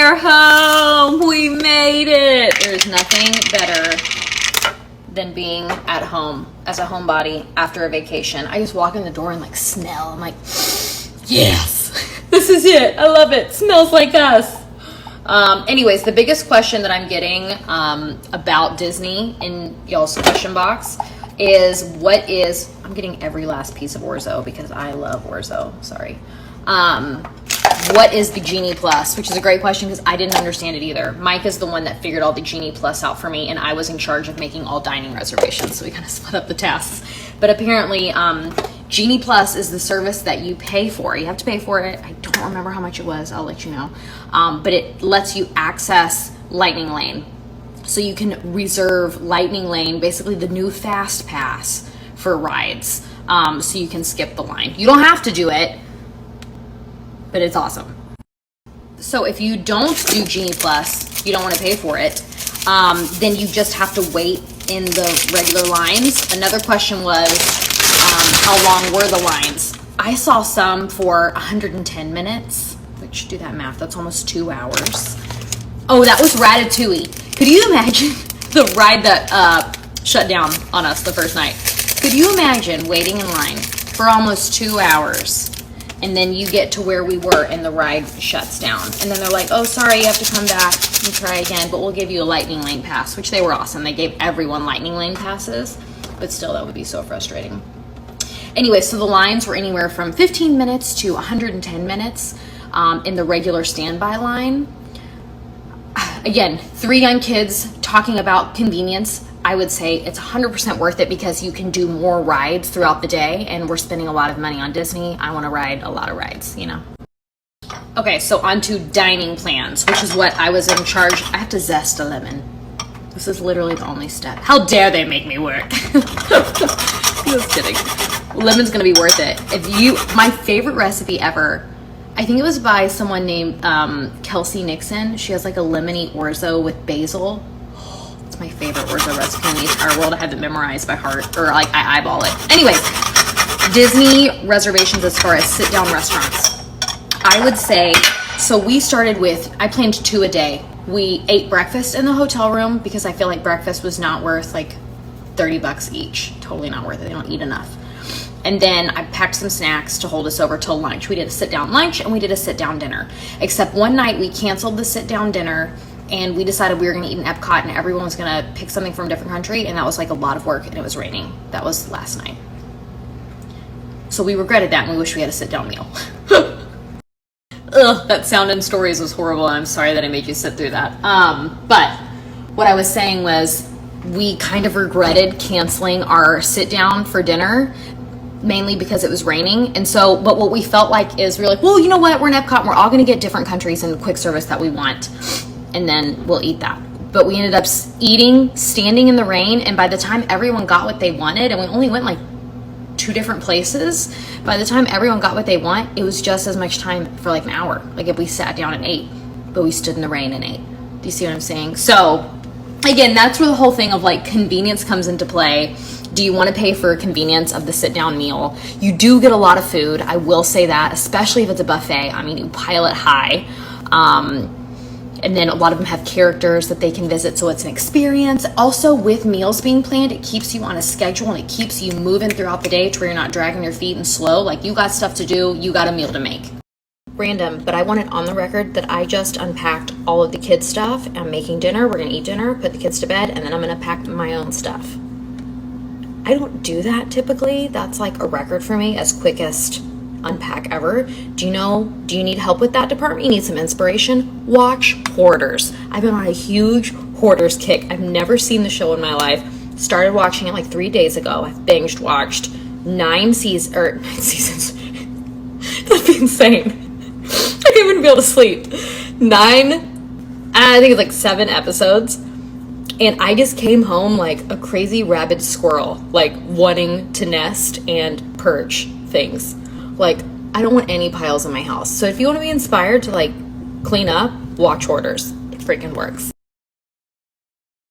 We're home. We made it. There's nothing better than being at home as a homebody after a vacation. I just walk in the door and like smell. I'm like, yes, this is it. I love it. Smells like us. Anyways, the biggest question that I'm getting about Disney in y'all's question box is I'm getting every last piece of orzo because I love orzo. Sorry. What is the Genie Plus? Which is a great question because I didn't understand it either. Mike is the one that figured all the Genie Plus out for me, and I was in charge of making all dining reservations, so we kind of split up the tasks. But apparently, Genie Plus is the service that you pay for. You have to pay for it. I don't remember how much it was. I'll let you know. But it lets you access Lightning Lane. So you can reserve Lightning Lane, basically the new Fast Pass for rides. So you can skip the line. You don't have to do it, but it's awesome. So if you don't do Genie Plus, you don't want to pay for it, then you just have to wait in the regular lines. Another question was, how long were the lines? I saw some for 110 minutes, which, do that math, that's almost 2 hours. Oh, that was Ratatouille. Could you imagine the ride that shut down on us the first night? Could you imagine waiting in line for almost 2 hours, and then you get to where we were and the ride shuts down, and then they're like, oh, sorry, you have to come back and try again, but we'll give you a Lightning Lane pass, which they were awesome. They gave everyone Lightning Lane passes, but still, that would be so frustrating. Anyway, so the lines were anywhere from 15 minutes to 110 minutes in the regular standby line. Again, 3 young kids talking about convenience. I would say it's 100% worth it because you can do more rides throughout the day, and we're spending a lot of money on Disney. I want to ride a lot of rides, you know. Okay, so on to dining plans, which is what I was in charge. I have to zest a lemon. This is literally the only step. How dare they make me work? Just kidding. Lemon's gonna be worth it. My favorite recipe ever, I think it was by someone named Kelsey Nixon. She has like a lemony orzo with basil. It's my favorite orzo recipe in the entire world. I have it memorized by heart, or like I eyeball it. Anyways, Disney reservations as far as sit-down restaurants. I would say, so we started with, I planned 2 a day. We ate breakfast in the hotel room because I feel like breakfast was not worth like $30 each. Totally not worth it. They don't eat enough. And then I packed some snacks to hold us over till lunch. We did a sit-down lunch and we did a sit-down dinner. Except one night we canceled the sit-down dinner and we decided we were gonna eat in Epcot and everyone was gonna pick something from a different country, and that was like a lot of work and it was raining. That was last night. So we regretted that and we wish we had a sit-down meal. Ugh, that sound in stories was horrible. I'm sorry that I made you sit through that. But what I was saying was we kind of regretted canceling our sit-down for dinner, mainly because it was raining. And so, but what we felt like is we're like, well, you know what? We're in Epcot and we're all going to get different countries and quick service that we want. And then we'll eat that. But we ended up eating, standing in the rain. And by the time everyone got what they wanted, and we only went like 2 different places, by the time everyone got what they want, it was just as much time for like an hour. Like if we sat down and ate, but we stood in the rain and ate. Do you see what I'm saying? So again, that's where the whole thing of like convenience comes into play. Do you want to pay for convenience of the sit-down meal? You do get a lot of food. I will say that, especially if it's a buffet. I mean, you pile it high. And then a lot of them have characters that they can visit, so it's an experience. Also, with meals being planned, it keeps you on a schedule and it keeps you moving throughout the day to where you're not dragging your feet and slow. Like, you got stuff to do, you got a meal to make. Random, but I want it on the record that I just unpacked all of the kids' stuff. I'm making dinner, we're gonna eat dinner, put the kids to bed, and then I'm gonna pack my own stuff. I don't do that typically. That's like a record for me as quickest unpack ever. Do you need help with that department? You need some inspiration? Watch Hoarders. I've been on a huge Hoarders kick. I've never seen the show in my life. Started watching it like 3 days ago. I've binged watched 9 seasons. That'd be insane. I can't even be able to sleep. 9, I think it's like 7 episodes. And I just came home like a crazy rabid squirrel, like wanting to nest and perch things. Like, I don't want any piles in my house. So if you want to be inspired to like clean up, watch Hoarders. It freaking works.